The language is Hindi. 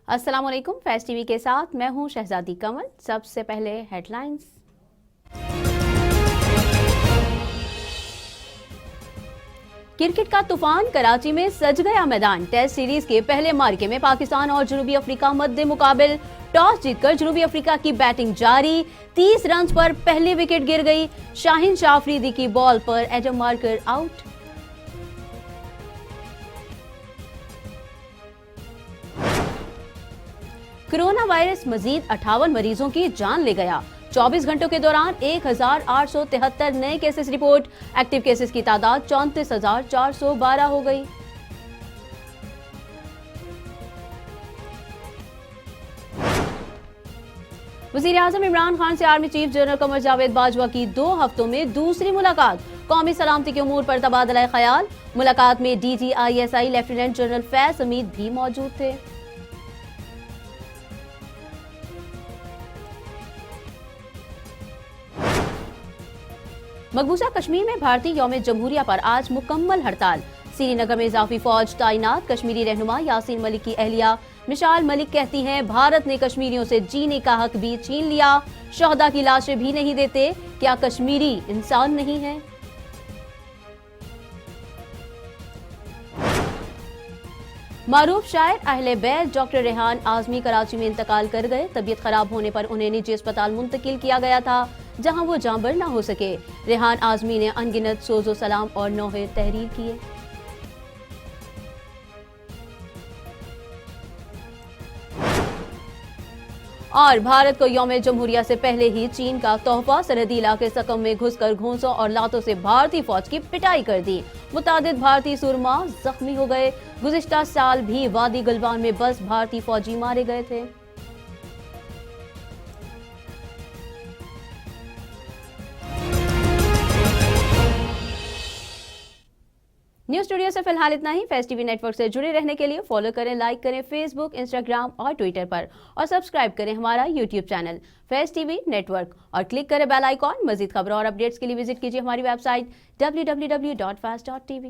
अस्सलाम वालेकुम। फैज़ टीवी के साथ मैं हूं शहजादी कमल। सबसे पहले हेडलाइंस। क्रिकेट का तूफान, कराची में सज गया मैदान। टेस्ट सीरीज के पहले मार्के में पाकिस्तान और जनूबी अफ्रीका मद्दे मुकाबिल। टॉस जीतकर जनूबी अफ्रीका की बैटिंग जारी। 30 रन पर पहली विकेट गिर गई। शाहीन शाह अफरीदी की बॉल पर Aiden Markram out. Coronavirus मजीद 58 मरीजों की जान ले गया। 24 घंटों के दौरान 1873 नए केसेस रिपोर्ट। एक्टिव केसेस की तादाद 34,412 हो गई। वजीर आजम इमरान खान से army chief general Qamar Javed Bajwa की 2 हफ्तों में दूसरी मुलाकात। कौमी सलामती के उमूर पर तबादला ख्याल। मुलाकात में DGISI lieutenant general Faiz Hamid भी मौजूद थे। मकबूजा कश्मीर में भारतीय यौम जमहूरिया पर आज मुकम्मल हड़ताल। श्रीनगर में इजाफी फौज तैनात। कश्मीरी रहनुमा यासीन मलिक की अहलिया मिसाल मलिक कहती हैं, भारत ने कश्मीरियों से जीने का हक भी छीन लिया। शहदा की लाशें भी नहीं देते। क्या कश्मीरी इंसान नहीं है? मारूफ शायर अहले बैत डॉक्टर रेहान आजमी कराची में इंतकाल कर गए। तबीयत खराब होने पर उन्हें निजी अस्पताल मुंतकिल किया गया था, जहां वो जांबर न हो सके। रेहान आजमी ने अनगिनत सोजो सलाम और नोहे तहरीर किए। और भारत को यौम जमहूरिया से पहले ही चीन का तोहफा। सरहदी इलाके सकम में घुसकर घोंसों और लातों से भारतीय फौज की पिटाई कर दी। मुतादिद भारतीय सुरमा जख्मी हो गए। गुज़िश्ता साल भी वादी गलवान में बस भारतीय फौजी मारे गए थे। न्यूज़ स्टूडियो से फिलहाल इतना ही। फैज़ टीवी नेटवर्क से जुड़े रहने के लिए फॉलो करें, लाइक करें फेसबुक, इंस्टाग्राम और ट्विटर पर, और सब्सक्राइब करें हमारा यूट्यूब चैनल फैज़ टीवी नेटवर्क और क्लिक करें बेल आइकॉन। मजीद खबरों और अपडेट्स के लिए विजिट कीजिए हमारी वेबसाइट www.faz.tv।